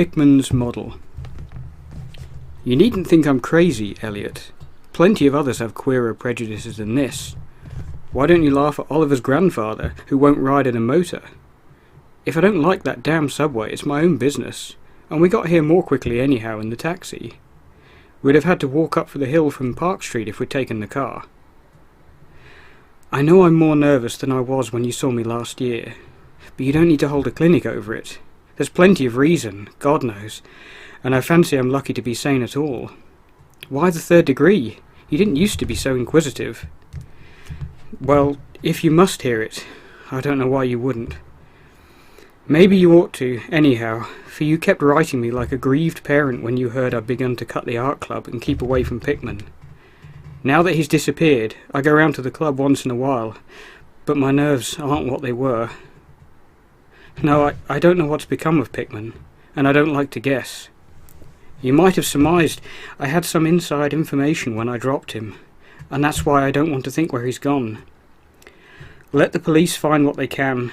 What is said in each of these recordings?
Pickman's model. You needn't think I'm crazy, Elliot. Plenty of others have queerer prejudices than this. Why don't you laugh at Oliver's grandfather, who won't ride in a motor? If I don't like that damn subway, it's my own business, and we got here more quickly anyhow in the taxi. We'd have had to walk up for the hill from Park Street if we'd taken the car. I know I'm more nervous than I was when you saw me last year, but you don't need to hold a clinic over it. There's plenty of reason, God knows, and I fancy I'm lucky to be sane at all. Why the third degree? You didn't used to be so inquisitive. Well, if you must hear it, I don't know why you wouldn't. Maybe you ought to, anyhow, for you kept writing me like a grieved parent when you heard I'd begun to cut the art club and keep away from Pickman. Now that he's disappeared, I go round to the club once in a while, but my nerves aren't what they were. No, I don't know what's become of Pickman, and I don't like to guess. You might have surmised I had some inside information when I dropped him, and that's why I don't want to think where he's gone. Let the police find what they can.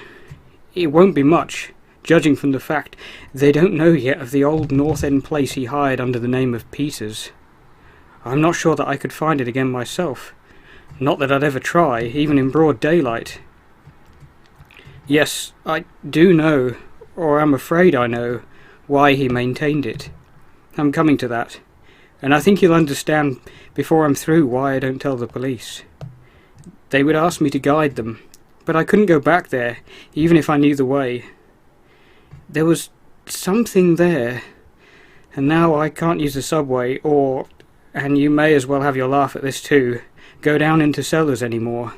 It won't be much, judging from the fact they don't know yet of the old North End place he hired under the name of Peters. I'm not sure that I could find it again myself. Not that I'd ever try, even in broad daylight. Yes, I do know, or I'm afraid I know, why he maintained it. I'm coming to that, and I think you'll understand before I'm through why I don't tell the police. They would ask me to guide them, but I couldn't go back there, even if I knew the way. There was something there, and now I can't use the subway or, and you may as well have your laugh at this too, go down into cellars anymore.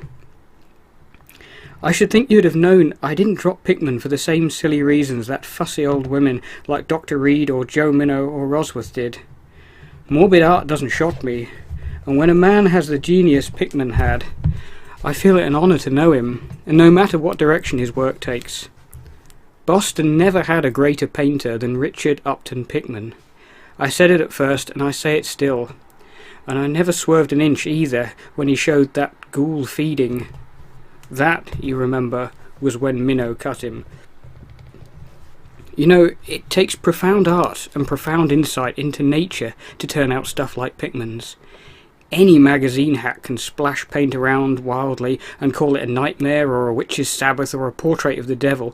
I should think you'd have known I didn't drop Pickman for the same silly reasons that fussy old women like Dr. Reed or Joe Minnow or Rosworth did. Morbid art doesn't shock me, and when a man has the genius Pickman had, I feel it an honour to know him, and no matter what direction his work takes. Boston never had a greater painter than Richard Upton Pickman. I said it at first, and I say it still. And I never swerved an inch either when he showed that ghoul feeding. That, you remember, was when Minnow cut him. You know, it takes profound art and profound insight into nature to turn out stuff like Pickman's. Any magazine hack can splash paint around wildly and call it a nightmare or a witch's sabbath or a portrait of the devil,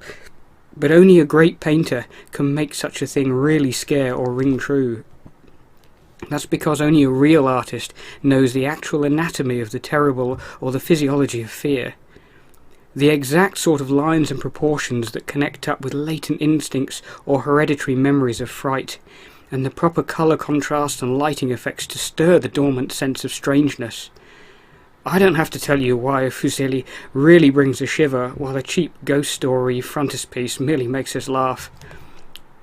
but only a great painter can make such a thing really scare or ring true. That's because only a real artist knows the actual anatomy of the terrible or the physiology of fear. The exact sort of lines and proportions that connect up with latent instincts or hereditary memories of fright, and the proper colour contrast and lighting effects to stir the dormant sense of strangeness. I don't have to tell you why a Fuseli really brings a shiver, while a cheap ghost story frontispiece merely makes us laugh.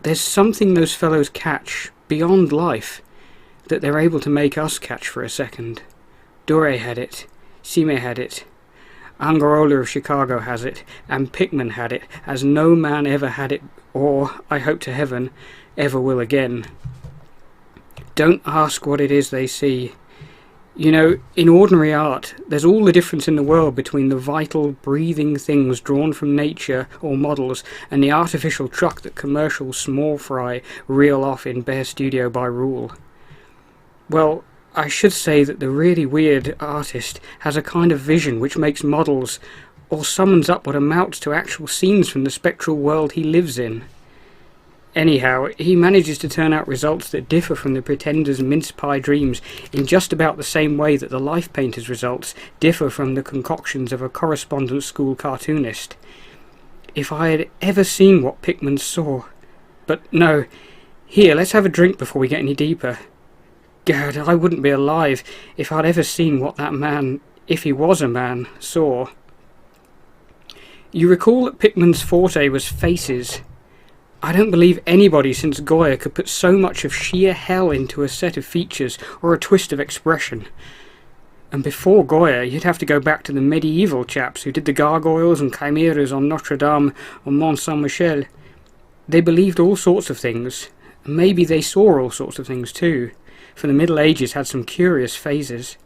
There's something those fellows catch, beyond life, that they're able to make us catch for a second. Doré had it, Sime had it, Angarola of Chicago has it, and Pickman had it, as no man ever had it, or, I hope to heaven, ever will again. Don't ask what it is they see. You know, in ordinary art, there's all the difference in the world between the vital, breathing things drawn from nature or models and the artificial truck that commercial small fry reel off in bare studio by rule. Well, I should say that the really weird artist has a kind of vision which makes models, or summons up what amounts to actual scenes from the spectral world he lives in. Anyhow, he manages to turn out results that differ from the pretender's mince-pie dreams in just about the same way that the life painter's results differ from the concoctions of a correspondence school cartoonist. If I had ever seen what Pickman saw... But no, here, let's have a drink before we get any deeper. Gad, I wouldn't be alive if I'd ever seen what that man, if he was a man, saw. You recall that Pickman's forte was faces. I don't believe anybody since Goya could put so much of sheer hell into a set of features or a twist of expression. And before Goya, you'd have to go back to the medieval chaps who did the gargoyles and chimeras on Notre Dame or Mont Saint-Michel. They believed all sorts of things, and maybe they saw all sorts of things too, for the Middle Ages had some curious phases.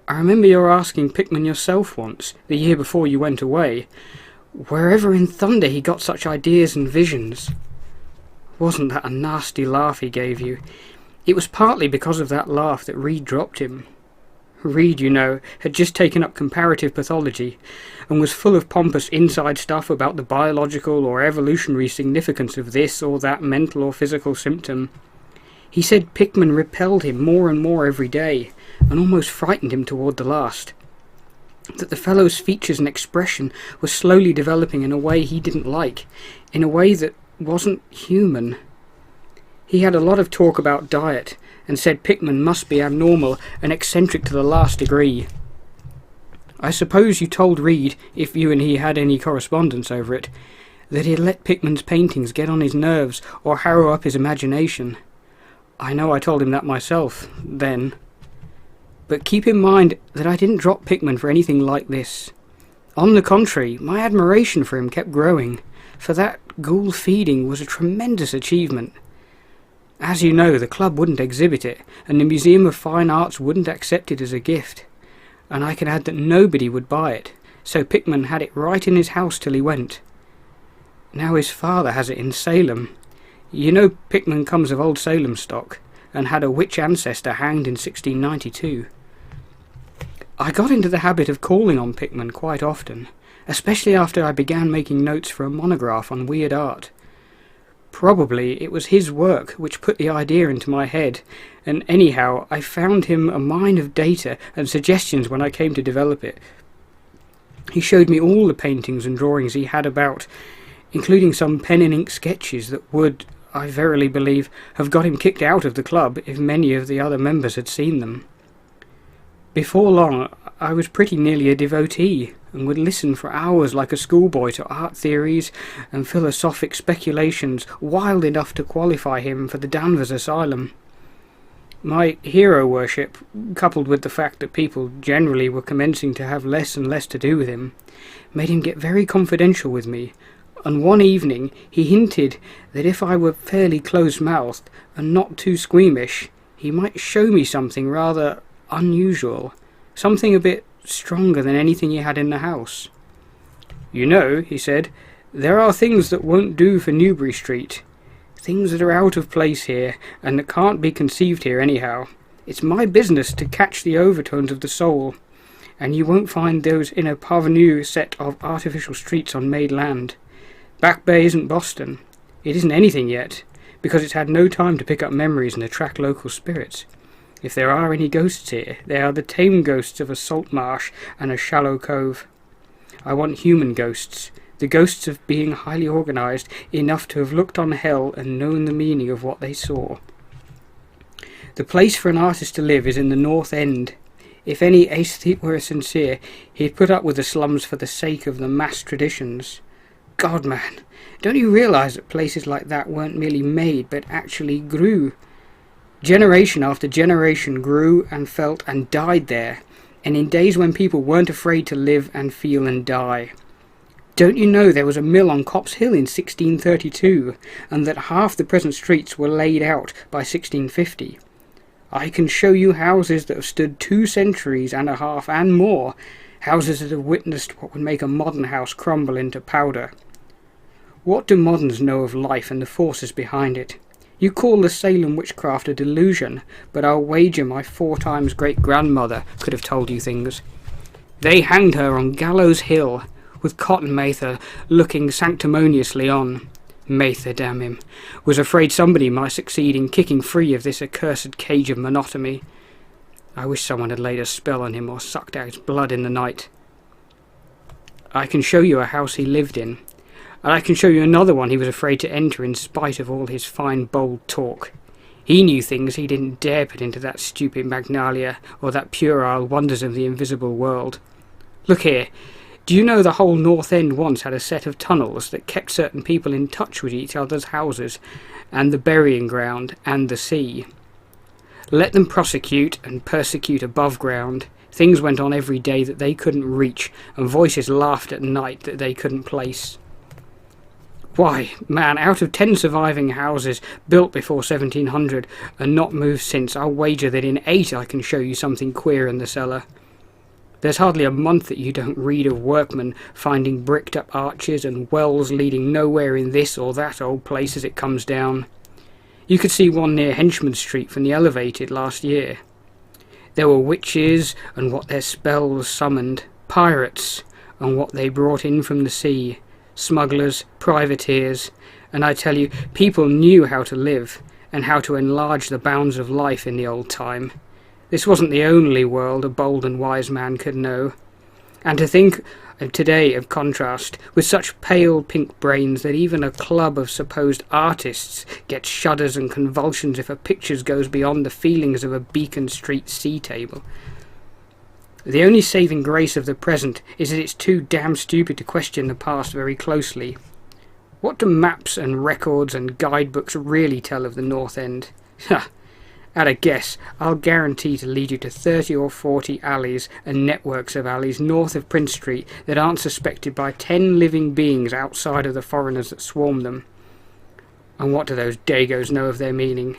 I remember your asking Pickman yourself once, the year before you went away, wherever in thunder he got such ideas and visions. Wasn't that a nasty laugh he gave you? It was partly because of that laugh that Reed dropped him. Reed, you know, had just taken up comparative pathology and was full of pompous inside stuff about the biological or evolutionary significance of this or that mental or physical symptom. He said Pickman repelled him more and more every day, and almost frightened him toward the last. That the fellow's features and expression were slowly developing in a way he didn't like, in a way that wasn't human. He had a lot of talk about diet, and said Pickman must be abnormal and eccentric to the last degree. I suppose you told Reed, if you and he had any correspondence over it, that he'd let Pickman's paintings get on his nerves or harrow up his imagination. I know I told him that myself, then. But keep in mind that I didn't drop Pickman for anything like this. On the contrary, my admiration for him kept growing, for that ghoul feeding was a tremendous achievement. As you know, the club wouldn't exhibit it, and the Museum of Fine Arts wouldn't accept it as a gift. And I can add that nobody would buy it, so Pickman had it right in his house till he went. Now his father has it in Salem. You know Pickman comes of old Salem stock, and had a witch ancestor hanged in 1692. I got into the habit of calling on Pickman quite often, especially after I began making notes for a monograph on weird art. Probably it was his work which put the idea into my head, and anyhow I found him a mine of data and suggestions when I came to develop it. He showed me all the paintings and drawings he had about, including some pen and ink sketches that would, I verily believe, have got him kicked out of the club if many of the other members had seen them. Before long I was pretty nearly a devotee, and would listen for hours like a schoolboy to art theories and philosophic speculations wild enough to qualify him for the Danvers Asylum. My hero worship, coupled with the fact that people generally were commencing to have less and less to do with him, made him get very confidential with me, and one evening he hinted that if I were fairly close-mouthed and not too squeamish, he might show me something rather unusual, something a bit stronger than anything he had in the house. You know, he said, there are things that won't do for Newbury Street. Things that are out of place here, and that can't be conceived here anyhow. It's my business to catch the overtones of the soul, and you won't find those in a parvenu set of artificial streets on made land. Back Bay isn't Boston. It isn't anything yet, because it's had no time to pick up memories and attract local spirits. If there are any ghosts here, they are the tame ghosts of a salt marsh and a shallow cove. I want human ghosts, the ghosts of being highly organised enough to have looked on hell and known the meaning of what they saw. The place for an artist to live is in the North End. If any aesthete were sincere, he'd put up with the slums for the sake of the mass traditions. God, man, don't you realise that places like that weren't merely made, but actually grew? Generation after generation grew and felt and died there, and in days when people weren't afraid to live and feel and die. Don't you know there was a mill on Copp's Hill in 1632, and that half the present streets were laid out by 1650? I can show you houses that have stood 2 centuries and a half and more, houses that have witnessed what would make a modern house crumble into powder. What do moderns know of life and the forces behind it? You call the Salem witchcraft a delusion, but I'll wager my 4 times great-grandmother could have told you things. They hanged her on Gallows Hill, with Cotton Mather looking sanctimoniously on. Mather, damn him, was afraid somebody might succeed in kicking free of this accursed cage of monotony. I wish someone had laid a spell on him or sucked out his blood in the night. I can show you a house he lived in, and I can show you another one he was afraid to enter in spite of all his fine bold talk. He knew things he didn't dare put into that stupid Magnalia or that puerile Wonders of the Invisible World. Look here, do you know the whole North End once had a set of tunnels that kept certain people in touch with each other's houses, and the burying ground, and the sea? Let them prosecute and persecute above ground. Things went on every day that they couldn't reach, and voices laughed at night that they couldn't place. Why, man, out of 10 surviving houses built before 1700 and not moved since, I'll wager that in 8 I can show you something queer in the cellar. There's hardly a month that you don't read of workmen finding bricked up arches and wells leading nowhere in this or that old place as it comes down. You could see one near Henchman Street from the elevated last year. There were witches and what their spells summoned, pirates and what they brought in from the sea, smugglers, privateers, and I tell you, people knew how to live and how to enlarge the bounds of life in the old time. This wasn't the only world a bold and wise man could know. And to think of today of contrast, with such pale pink brains that even a club of supposed artists gets shudders and convulsions if a picture goes beyond the feelings of a Beacon Street sea table. The only saving grace of the present is that it's too damn stupid to question the past very closely. What do maps and records and guidebooks really tell of the North End? Ha! At a guess, I'll guarantee to lead you to 30 or 40 alleys and networks of alleys north of Prince Street that aren't suspected by 10 living beings outside of the foreigners that swarm them. And what do those Dagos know of their meaning?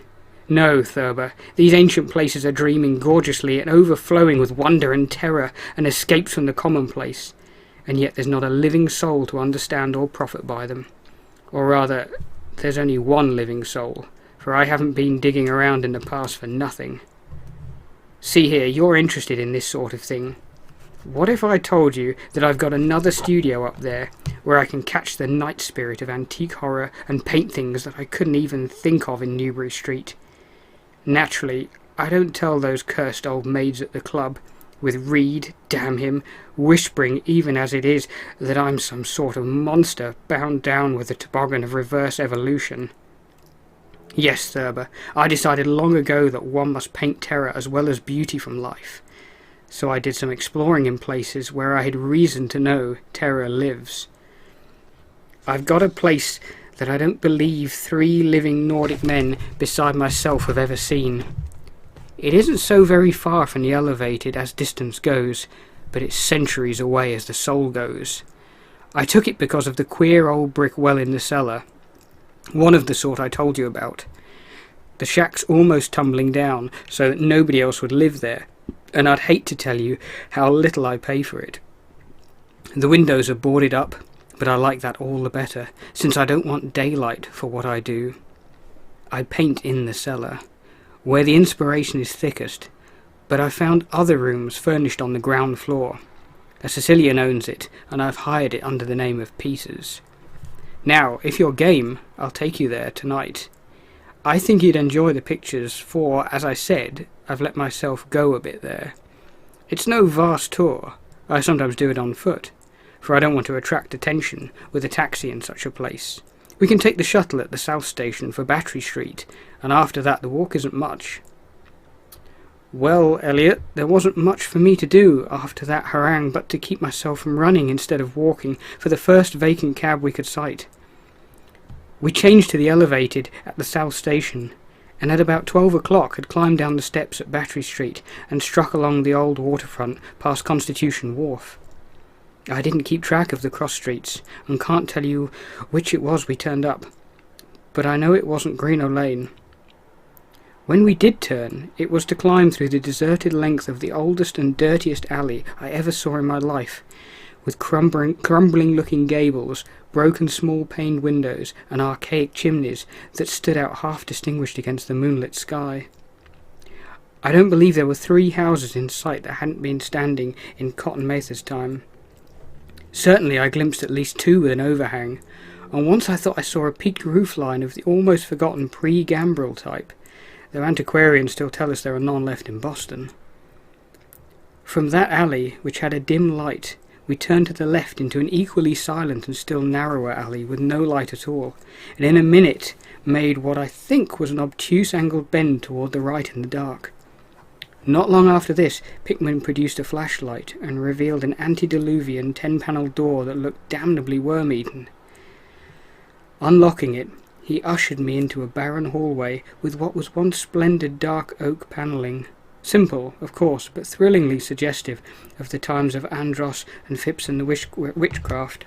No, Thurber, these ancient places are dreaming gorgeously and overflowing with wonder and terror and escapes from the commonplace, and yet there's not a living soul to understand or profit by them. Or rather, there's only one living soul, for I haven't been digging around in the past for nothing. See here, you're interested in this sort of thing. What if I told you that I've got another studio up there where I can catch the night spirit of antique horror and paint things that I couldn't even think of in Newbury Street? Naturally, I don't tell those cursed old maids at the club, with Reed, damn him, whispering even as it is that I'm some sort of monster bound down with the toboggan of reverse evolution. Yes, Thurber, I decided long ago that one must paint terror as well as beauty from life. So I did some exploring in places where I had reason to know terror lives. I've got a place that I don't believe 3 living Nordic men beside myself have ever seen. It isn't so very far from the elevated as distance goes, but it's centuries away as the soul goes. I took it because of the queer old brick well in the cellar. One of the sort I told you about. The shack's almost tumbling down, so that nobody else would live there, and I'd hate to tell you how little I pay for it. The windows are boarded up, but I like that all the better, since I don't want daylight for what I do. I paint in the cellar, where the inspiration is thickest, but I found other rooms furnished on the ground floor. A Sicilian owns it, and I've hired it under the name of Pieces. Now, if you're game, I'll take you there tonight. I think you'd enjoy the pictures, for, as I said, I've let myself go a bit there. It's no vast tour. I sometimes do it on foot, for I don't want to attract attention with a taxi in such a place. We can take the shuttle at the South Station for Battery Street, and after that the walk isn't much. Well, Elliot, there wasn't much for me to do after that harangue but to keep myself from running instead of walking for the first vacant cab we could sight. We changed to the elevated at the South Station, and at about 12 o'clock had climbed down the steps at Battery Street and struck along the old waterfront past Constitution Wharf. I didn't keep track of the cross streets, and can't tell you which it was we turned up, but I know it wasn't Greenough Lane. When we did turn, it was to climb through the deserted length of the oldest and dirtiest alley I ever saw in my life, with crumbling-looking gables, broken small-paned windows, and archaic chimneys that stood out half-distinguished against the moonlit sky. I don't believe there were 3 houses in sight that hadn't been standing in Cotton Mather's time. Certainly I glimpsed at least 2 with an overhang, and once I thought I saw a peaked roofline of the almost forgotten pre-gambrel type, though antiquarians still tell us there are none left in Boston. From that alley, which had a dim light, we turned to the left into an equally silent and still narrower alley with no light at all, and in a minute made what I think was an obtuse angled bend toward the right in the dark. Not long after this, Pickman produced a flashlight and revealed an antediluvian 10-panelled door that looked damnably worm-eaten. Unlocking it, he ushered me into a barren hallway with what was once splendid dark oak panelling. Simple, of course, but thrillingly suggestive of the times of Andros and Phipps and the witchcraft.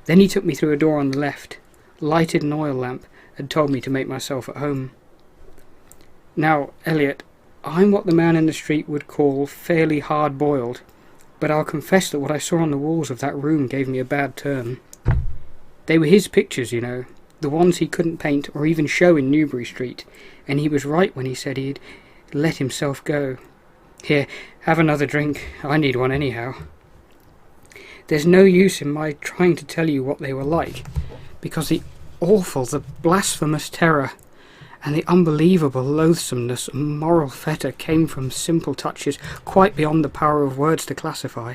Then he took me through a door on the left, lighted an oil lamp, and told me to make myself at home. Now, Elliot, I'm what the man in the street would call fairly hard-boiled, but I'll confess that what I saw on the walls of that room gave me a bad turn. They were his pictures, you know, the ones he couldn't paint or even show in Newbury Street, and he was right when he said he'd let himself go. Here, have another drink. I need one anyhow. There's no use in my trying to tell you what they were like, because the awful, the blasphemous terror, and the unbelievable loathsomeness and moral fetor came from simple touches quite beyond the power of words to classify.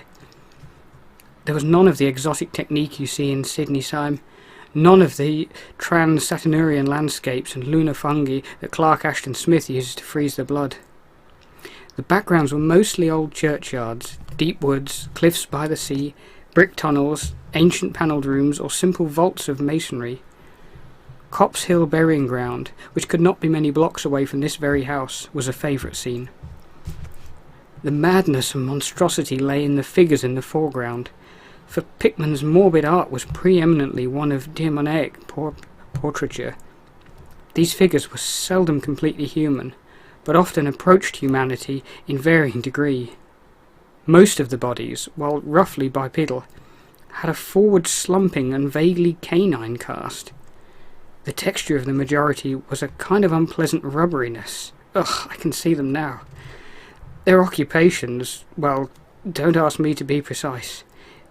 There was none of the exotic technique you see in Sydney Sime, none of the trans-Saturnurian landscapes and lunar fungi that Clark Ashton Smith uses to freeze the blood. The backgrounds were mostly old churchyards, deep woods, cliffs by the sea, brick tunnels, ancient panelled rooms, or simple vaults of masonry. Copp's Hill burying ground, which could not be many blocks away from this very house, was a favourite scene. The madness and monstrosity lay in the figures in the foreground, for Pickman's morbid art was preeminently one of demoniac portraiture. These figures were seldom completely human, but often approached humanity in varying degree. Most of the bodies, while roughly bipedal, had a forward slumping and vaguely canine cast. The texture of the majority was a kind of unpleasant rubberiness. Ugh, I can see them now. Their occupations, well, don't ask me to be precise.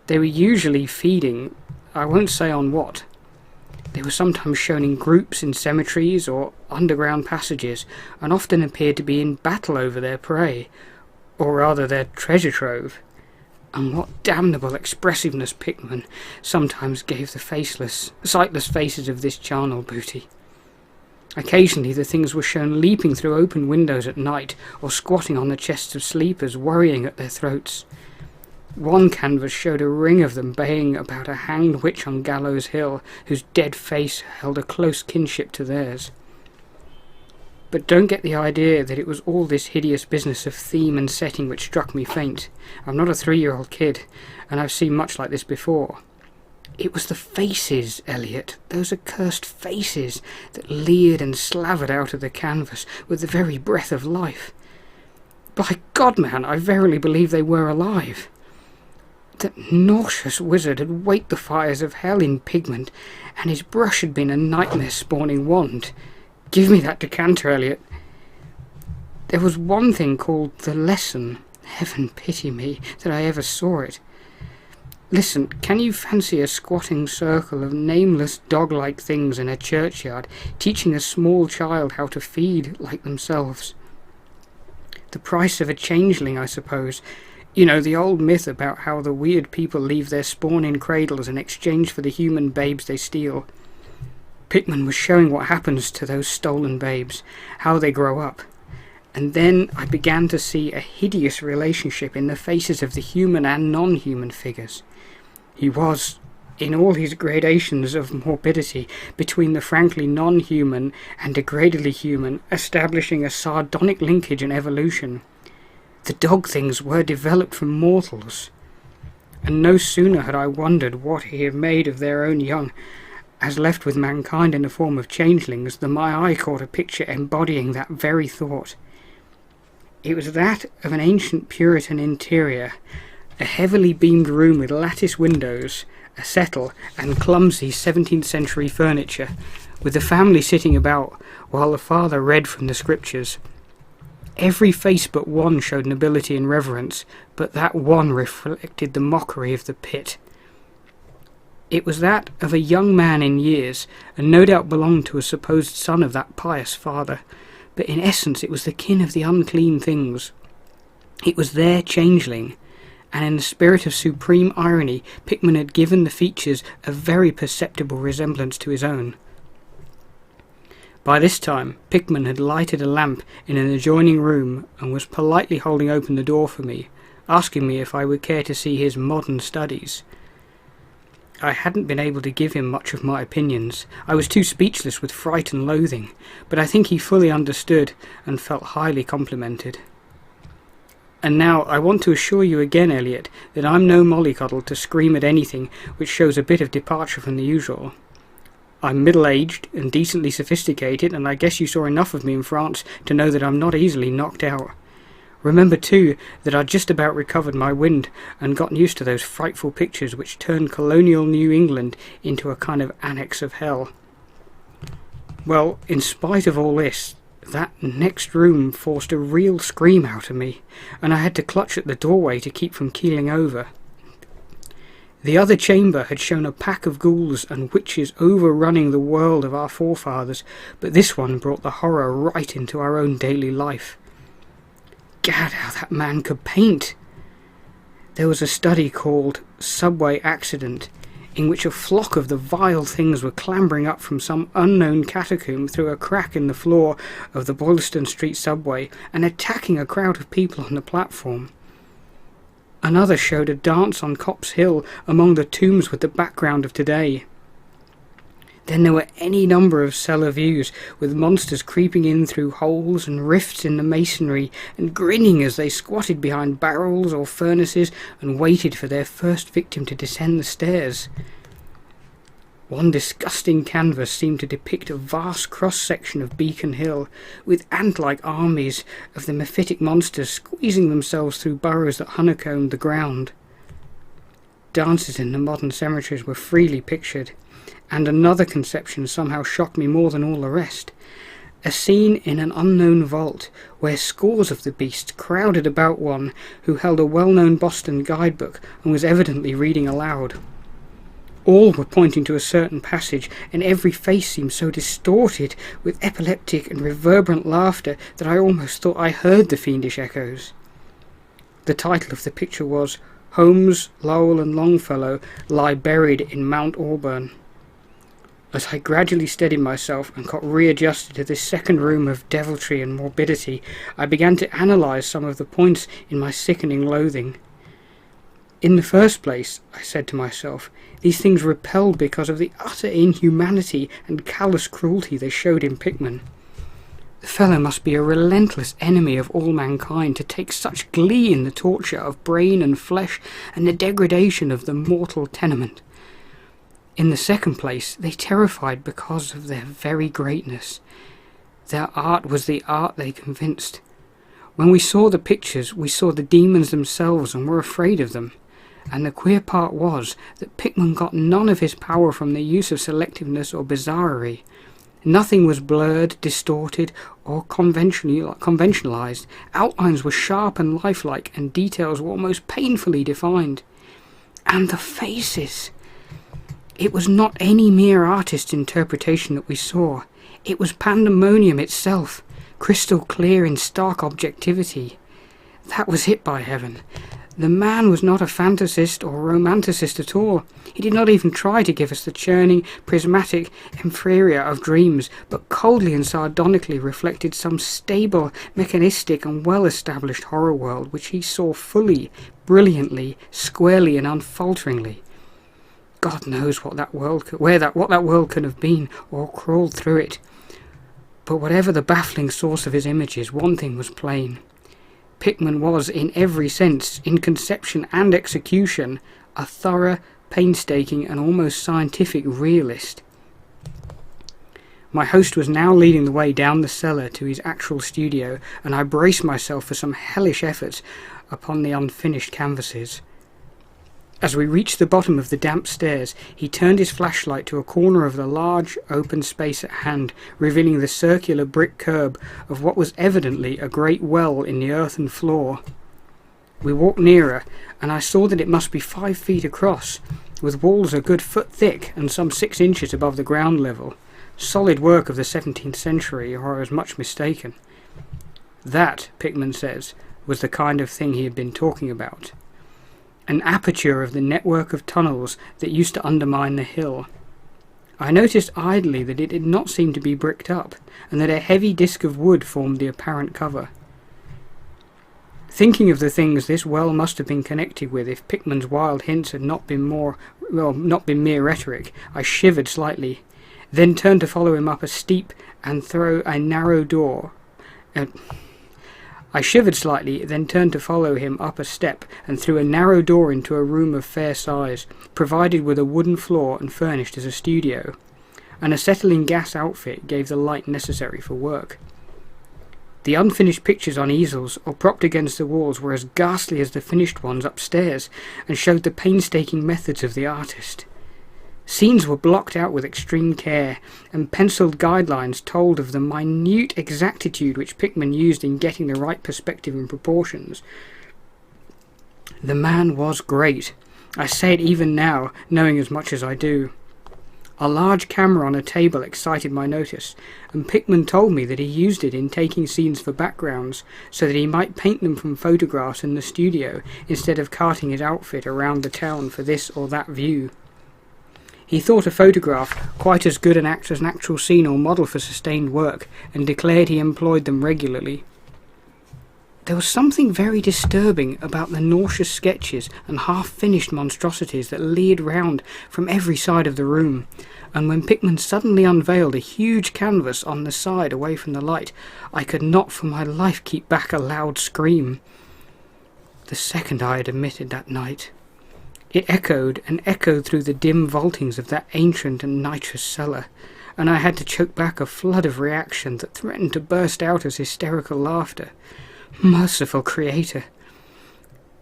They were usually feeding, I won't say on what. They were sometimes shown in groups in cemeteries or underground passages, and often appeared to be in battle over their prey, or rather their treasure trove. And what damnable expressiveness Pickman sometimes gave the faceless, sightless faces of this charnel booty. Occasionally the things were shown leaping through open windows at night, or squatting on the chests of sleepers, worrying at their throats. One canvas showed a ring of them baying about a hanged witch on Gallows Hill, whose dead face held a close kinship to theirs. But don't get the idea that it was all this hideous business of theme and setting which struck me faint. I'm not a 3-year-old kid, and I've seen much like this before. It was the faces, Elliot, those accursed faces that leered and slavered out of the canvas with the very breath of life. By God, man, I verily believe they were alive. That nauseous wizard had waked the fires of hell in Pickman, and his brush had been a nightmare-spawning wand. Give me that decanter, Elliot. There was one thing called the lesson, heaven pity me, that I ever saw it. Listen, can you fancy a squatting circle of nameless dog-like things in a churchyard, teaching a small child how to feed like themselves? The price of a changeling, I suppose. You know, the old myth about how the weird people leave their spawn in cradles in exchange for the human babes they steal. Pickman was showing what happens to those stolen babes, how they grow up. And then I began to see a hideous relationship in the faces of the human and non-human figures. He was, in all his gradations of morbidity, between the frankly non-human and degradedly human, establishing a sardonic linkage in evolution. The dog things were developed from mortals, and no sooner had I wondered what he had made of their own young, as left with mankind in the form of changelings, than my eye caught a picture embodying that very thought. It was that of an ancient Puritan interior, a heavily beamed room with lattice windows, a settle, and clumsy 17th century furniture, with the family sitting about while the father read from the scriptures. Every face but one showed nobility and reverence, but that one reflected the mockery of the pit. It was that of a young man in years, and no doubt belonged to a supposed son of that pious father, but in essence it was the kin of the unclean things. It was their changeling, and in the spirit of supreme irony, Pickman had given the features a very perceptible resemblance to his own. By this time, Pickman had lighted a lamp in an adjoining room and was politely holding open the door for me, asking me if I would care to see his modern studies. I hadn't been able to give him much of my opinions. I was too speechless with fright and loathing, but I think he fully understood and felt highly complimented. And now I want to assure you again, Elliot, that I'm no mollycoddle to scream at anything which shows a bit of departure from the usual. I'm middle-aged and decently sophisticated, and I guess you saw enough of me in France to know that I'm not easily knocked out. Remember too that I'd just about recovered my wind and gotten used to those frightful pictures which turned colonial New England into a kind of annex of hell. Well, in spite of all this, that next room forced a real scream out of me, and I had to clutch at the doorway to keep from keeling over. The other chamber had shown a pack of ghouls and witches overrunning the world of our forefathers, but this one brought the horror right into our own daily life. Gad, how that man could paint! There was a study called Subway Accident, in which a flock of the vile things were clambering up from some unknown catacomb through a crack in the floor of the Boylston Street subway and attacking a crowd of people on the platform. Another showed a dance on Copp's Hill among the tombs with the background of today. Then there were any number of cellar views, with monsters creeping in through holes and rifts in the masonry and grinning as they squatted behind barrels or furnaces and waited for their first victim to descend the stairs. One disgusting canvas seemed to depict a vast cross-section of Beacon Hill, with ant-like armies of the mephitic monsters squeezing themselves through burrows that honeycombed the ground. Dances in the modern cemeteries were freely pictured, and another conception somehow shocked me more than all the rest. A scene in an unknown vault, where scores of the beasts crowded about one who held a well-known Boston guidebook and was evidently reading aloud. All were pointing to a certain passage, and every face seemed so distorted with epileptic and reverberant laughter that I almost thought I heard the fiendish echoes. The title of the picture was Holmes, Lowell and Longfellow Lie Buried in Mount Auburn. As I gradually steadied myself and got readjusted to this second room of deviltry and morbidity, I began to analyse some of the points in my sickening loathing. In the first place, I said to myself, these things repelled because of the utter inhumanity and callous cruelty they showed in Pickman. The fellow must be a relentless enemy of all mankind to take such glee in the torture of brain and flesh and the degradation of the mortal tenement. In the second place, they terrified because of their very greatness. Their art was the art they convinced. When we saw the pictures, we saw the demons themselves and were afraid of them. And the queer part was that Pickman got none of his power from the use of selectiveness or bizarrerie. Nothing was blurred, distorted, or conventionalized. Outlines were sharp and lifelike, and details were almost painfully defined. And the faces! It was not any mere artist's interpretation that we saw. It was pandemonium itself, crystal clear in stark objectivity. That was it, by heaven. The man was not a fantasist or romanticist at all. He did not even try to give us the churning, prismatic inferior of dreams, but coldly and sardonically reflected some stable, mechanistic and well-established horror world which he saw fully, brilliantly, squarely and unfalteringly. God knows what that world could have been, or crawled through it. But whatever the baffling source of his images, one thing was plain. Pickman was, in every sense, in conception and execution, a thorough, painstaking and almost scientific realist. My host was now leading the way down the cellar to his actual studio, and I braced myself for some hellish efforts upon the unfinished canvases. As we reached the bottom of the damp stairs, he turned his flashlight to a corner of the large, open space at hand, revealing the circular brick curb of what was evidently a great well in the earthen floor. We walked nearer, and I saw that it must be 5 feet across, with walls a good foot thick and some 6 inches above the ground level. Solid work of the 17th century, or I was much mistaken. That, Pickman says, was the kind of thing he had been talking about. An aperture of the network of tunnels that used to undermine the hill. I noticed idly that it did not seem to be bricked up, and that a heavy disc of wood formed the apparent cover. Thinking of the things this well must have been connected with if Pickman's wild hints had not been mere rhetoric, I shivered slightly, then turned to follow him up a steep and through a narrow door. I shivered slightly, then turned to follow him up a step and through a narrow door into a room of fair size, provided with a wooden floor and furnished as a studio. An acetylene gas outfit gave the light necessary for work. The unfinished pictures on easels or propped against the walls were as ghastly as the finished ones upstairs, and showed the painstaking methods of the artist. Scenes were blocked out with extreme care, and penciled guidelines told of the minute exactitude which Pickman used in getting the right perspective and proportions. The man was great. I say it even now, knowing as much as I do. A large camera on a table excited my notice, and Pickman told me that he used it in taking scenes for backgrounds, so that he might paint them from photographs in the studio, instead of carting his outfit around the town for this or that view. He thought a photograph quite as good an act as an actual scene or model for sustained work, and declared he employed them regularly. There was something very disturbing about the nauseous sketches and half-finished monstrosities that leered round from every side of the room, and when Pickman suddenly unveiled a huge canvas on the side away from the light, I could not for my life keep back a loud scream. The second I had emitted that night. It echoed and echoed through the dim vaultings of that ancient and nitrous cellar, and I had to choke back a flood of reaction that threatened to burst out as hysterical laughter. Merciful Creator!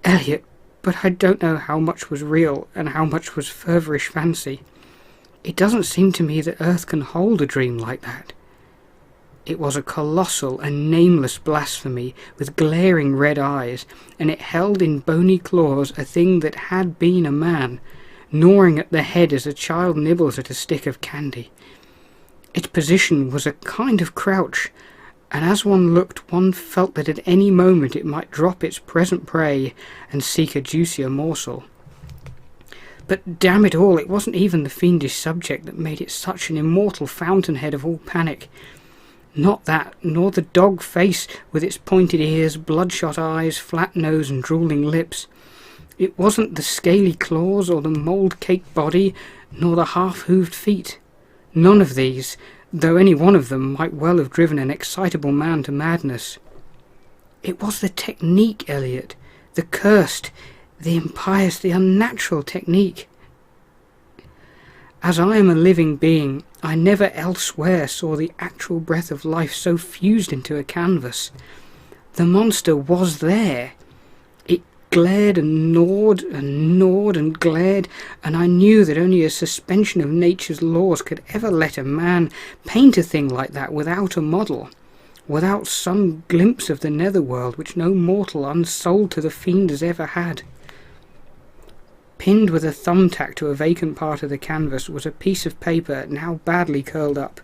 Elliot, but I don't know how much was real and how much was feverish fancy. It doesn't seem to me that Earth can hold a dream like that. It was a colossal and nameless blasphemy with glaring red eyes, and it held in bony claws a thing that had been a man, gnawing at the head as a child nibbles at a stick of candy. Its position was a kind of crouch, and as one looked, one felt that at any moment it might drop its present prey and seek a juicier morsel. But damn it all, it wasn't even the fiendish subject that made it such an immortal fountainhead of all panic. Not that, nor the dog face with its pointed ears, bloodshot eyes, flat nose and drooling lips. It wasn't the scaly claws or the mould-caked body, nor the half-hooved feet. None of these, though any one of them might well have driven an excitable man to madness. It was the technique, Elliot, the cursed, the impious, the unnatural technique. As I am a living being, I never elsewhere saw the actual breath of life so fused into a canvas. The monster was there. It glared and gnawed and gnawed and glared, and I knew that only a suspension of nature's laws could ever let a man paint a thing like that without a model, without some glimpse of the netherworld which no mortal unsold to the fiend has ever had. Pinned with a thumbtack to a vacant part of the canvas was a piece of paper now badly curled up.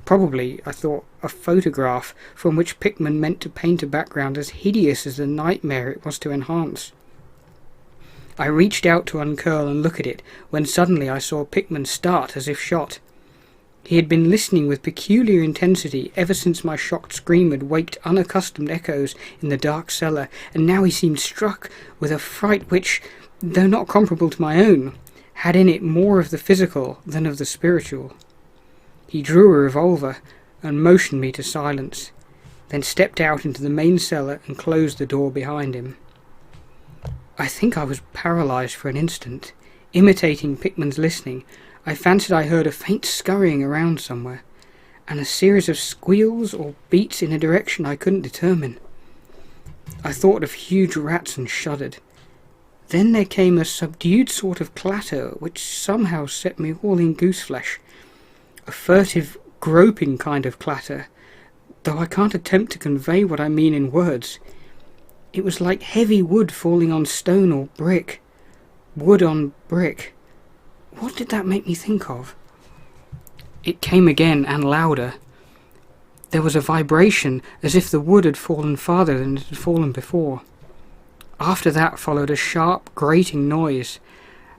Probably, I thought, a photograph from which Pickman meant to paint a background as hideous as the nightmare it was to enhance. I reached out to uncurl and look at it, when suddenly I saw Pickman start as if shot. He had been listening with peculiar intensity ever since my shocked scream had waked unaccustomed echoes in the dark cellar, and now he seemed struck with a fright which, though not comparable to my own, had in it more of the physical than of the spiritual. He drew a revolver and motioned me to silence, then stepped out into the main cellar and closed the door behind him. I think I was paralysed for an instant. Imitating Pickman's listening, I fancied I heard a faint scurrying around somewhere, and a series of squeals or beats in a direction I couldn't determine. I thought of huge rats and shuddered. Then there came a subdued sort of clatter which somehow set me all in gooseflesh. A furtive, groping kind of clatter, though I can't attempt to convey what I mean in words. It was like heavy wood falling on stone or brick. Wood on brick. What did that make me think of? It came again, and louder. There was a vibration, as if the wood had fallen farther than it had fallen before. After that followed a sharp, grating noise,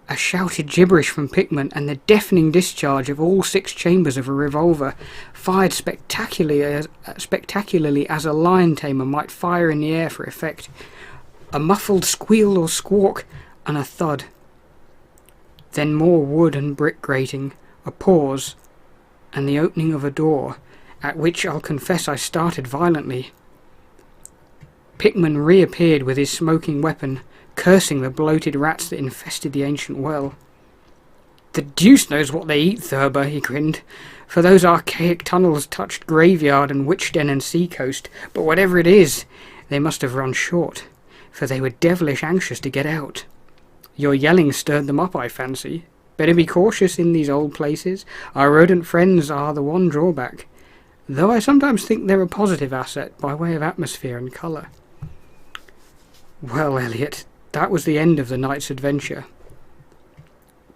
a shouted gibberish from Pickman, and the deafening discharge of all 6 chambers of a revolver, fired spectacularly as a lion tamer might fire in the air for effect. A muffled squeal or squawk, and a thud. Then more wood and brick grating, a pause, and the opening of a door, at which I'll confess I started violently. Pickman reappeared with his smoking weapon, cursing the bloated rats that infested the ancient well. The deuce knows what they eat, Thurber, he grinned, for those archaic tunnels touched graveyard and witch den and seacoast, but whatever it is, they must have run short, for they were devilish anxious to get out. Your yelling stirred them up, I fancy. Better be cautious in these old places. Our rodent friends are the one drawback, though I sometimes think they're a positive asset by way of atmosphere and colour. Well, Elliot, that was the end of the night's adventure.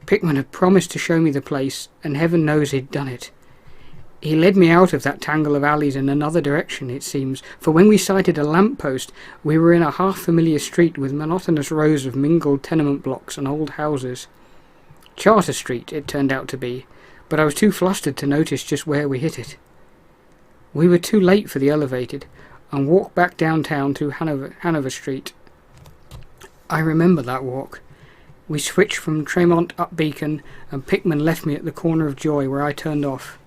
Pickman had promised to show me the place, and heaven knows he'd done it. He led me out of that tangle of alleys in another direction, it seems, for when we sighted a lamp-post, we were in a half-familiar street with monotonous rows of mingled tenement blocks and old houses. Charter Street, it turned out to be, but I was too flustered to notice just where we hit it. We were too late for the elevated, and walked back downtown to Hanover Street. I remember that walk. We switched from Tremont up Beacon, and Pickman left me at the corner of Joy where I turned off.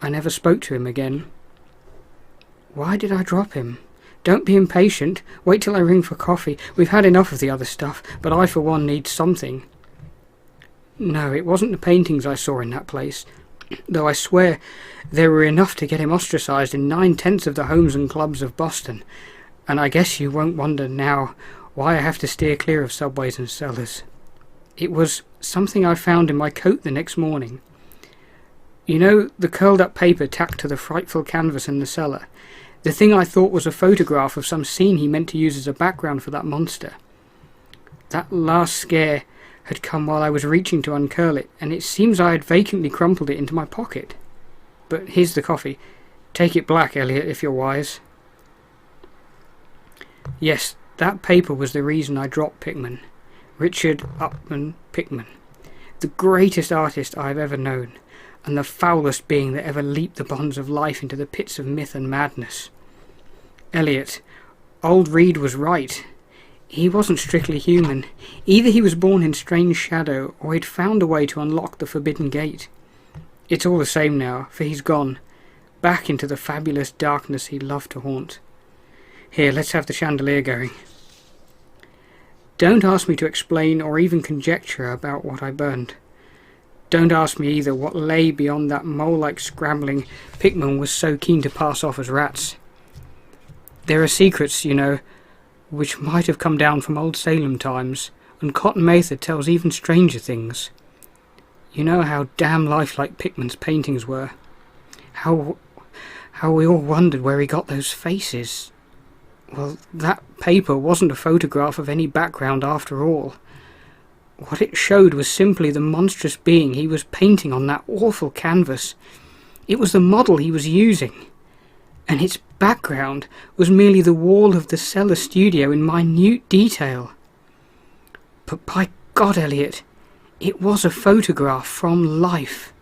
I never spoke to him again. Why did I drop him? Don't be impatient. Wait till I ring for coffee. We've had enough of the other stuff, but I for one need something. No, it wasn't the paintings I saw in that place, though I swear there were enough to get him ostracised in 9/10 of the homes and clubs of Boston, and I guess you won't wonder now why I have to steer clear of subways and cellars. It was something I found in my coat the next morning. You know, the curled-up paper tacked to the frightful canvas in the cellar. The thing I thought was a photograph of some scene he meant to use as a background for that monster. That last scare had come while I was reaching to uncurl it, and it seems I had vacantly crumpled it into my pocket. But here's the coffee. Take it black, Elliot, if you're wise. Yes, that paper was the reason I dropped Pickman. Richard Upman Pickman. The greatest artist I've ever known, and the foulest being that ever leaped the bonds of life into the pits of myth and madness. Elliot, old Reed was right. He wasn't strictly human. Either he was born in strange shadow, or he'd found a way to unlock the forbidden gate. It's all the same now, for he's gone, back into the fabulous darkness he loved to haunt. Here, let's have the chandelier going. Don't ask me to explain or even conjecture about what I burned. Don't ask me either what lay beyond that mole-like scrambling Pickman was so keen to pass off as rats. There are secrets, you know, which might have come down from old Salem times, and Cotton Mather tells even stranger things. You know how damn lifelike Pickman's paintings were. How we all wondered where he got those faces. Well, that paper wasn't a photograph of any background after all. What it showed was simply the monstrous being he was painting on that awful canvas. It was the model he was using, and its background was merely the wall of the cellar studio in minute detail. But by God, Elliot, it was a photograph from life.